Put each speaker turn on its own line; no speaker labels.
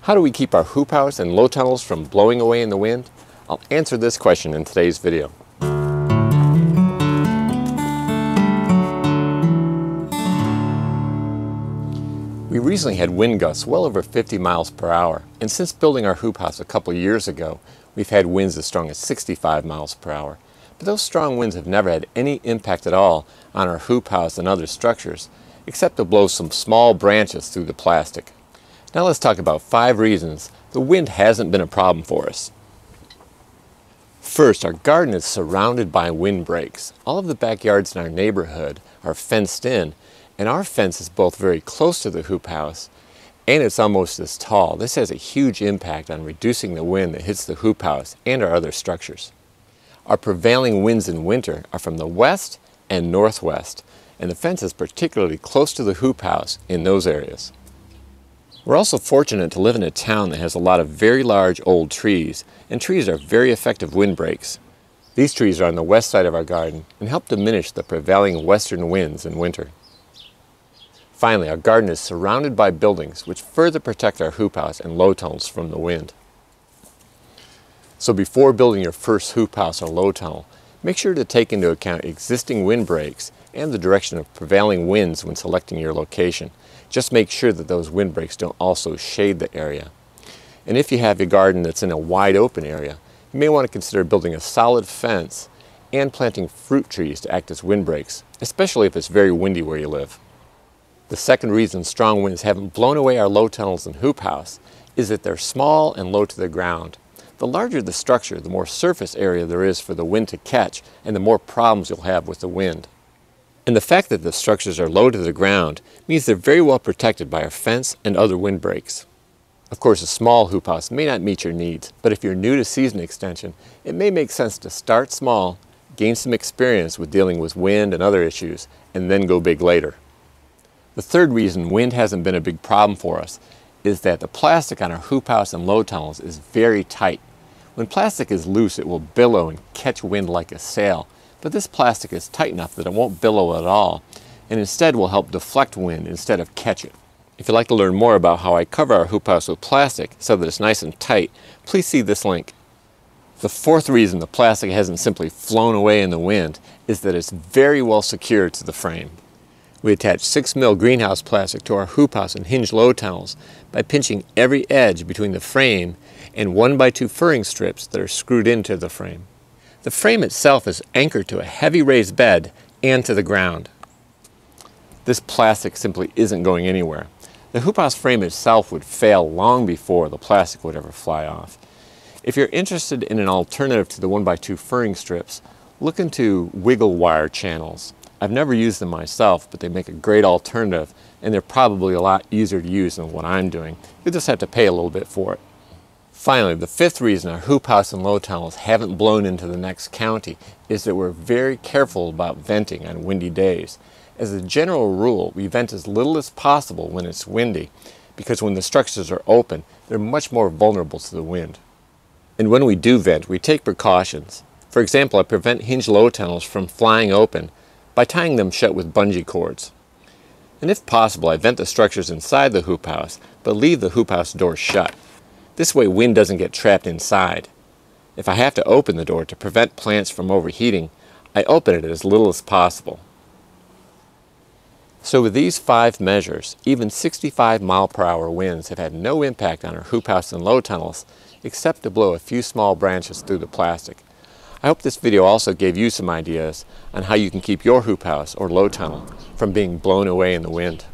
How do we keep our hoop house and low tunnels from blowing away in the wind? I'll answer this question in today's video. We recently had wind gusts well over 50 miles per hour, and since building our hoop house a couple years ago, we've had winds as strong as 65 miles per hour. But those strong winds have never had any impact at all on our hoop house and other structures, except to blow some small branches through the plastic. Now let's talk about 5 reasons the wind hasn't been a problem for us. First, our garden is surrounded by windbreaks. All of the backyards in our neighborhood are fenced in, and our fence is both very close to the hoop house and it's almost as tall. This has a huge impact on reducing the wind that hits the hoop house and our other structures. Our prevailing winds in winter are from the west and northwest, and the fence is particularly close to the hoop house in those areas. We're also fortunate to live in a town that has a lot of very large old trees, and trees are very effective windbreaks. These trees are on the west side of our garden and help diminish the prevailing western winds in winter. Finally, our garden is surrounded by buildings which further protect our hoop house and low tunnels from the wind. So before building your first hoop house or low tunnel, make sure to take into account existing windbreaks and the direction of prevailing winds when selecting your location. Just make sure that those windbreaks don't also shade the area. And if you have a garden that's in a wide open area, you may want to consider building a solid fence and planting fruit trees to act as windbreaks, especially if it's very windy where you live. The second reason strong winds haven't blown away our low tunnels and hoop house is that they're small and low to the ground. The larger the structure, the more surface area there is for the wind to catch and the more problems you'll have with the wind. And the fact that the structures are low to the ground means they're very well protected by our fence and other windbreaks. Of course, a small hoop house may not meet your needs, but if you're new to season extension, it may make sense to start small, gain some experience with dealing with wind and other issues, and then go big later. The third reason wind hasn't been a big problem for us is that the plastic on our hoop house and low tunnels is very tight. When plastic is loose, it will billow and catch wind like a sail. But this plastic is tight enough that it won't billow at all, and instead will help deflect wind instead of catch it. If you'd like to learn more about how I cover our hoop house with plastic so that it's nice and tight, please see this link. The fourth reason the plastic hasn't simply flown away in the wind is that it's very well secured to the frame. We attach 6mm greenhouse plastic to our hoop house and hinge low tunnels by pinching every edge between the frame and 1x2 furring strips that are screwed into the frame. The frame itself is anchored to a heavy raised bed and to the ground. This plastic simply isn't going anywhere. The hoop house frame itself would fail long before the plastic would ever fly off. If you're interested in an alternative to the 1x2 furring strips, look into wiggle wire channels. I've never used them myself, but they make a great alternative, and they're probably a lot easier to use than what I'm doing. You'll just have to pay a little bit for it. Finally, the fifth reason our hoop house and low tunnels haven't blown into the next county is that we're very careful about venting on windy days. As a general rule, we vent as little as possible when it's windy, because when the structures are open, they're much more vulnerable to the wind. And when we do vent, we take precautions. For example, I prevent hinge low tunnels from flying open by tying them shut with bungee cords. And if possible, I vent the structures inside the hoop house, but leave the hoop house door shut. This way wind doesn't get trapped inside. If I have to open the door to prevent plants from overheating, I open it as little as possible. So with these 5 measures, even 65-mile-per-hour winds have had no impact on our hoop house and low tunnels, except to blow a few small branches through the plastic. I hope this video also gave you some ideas on how you can keep your hoop house or low tunnel from being blown away in the wind.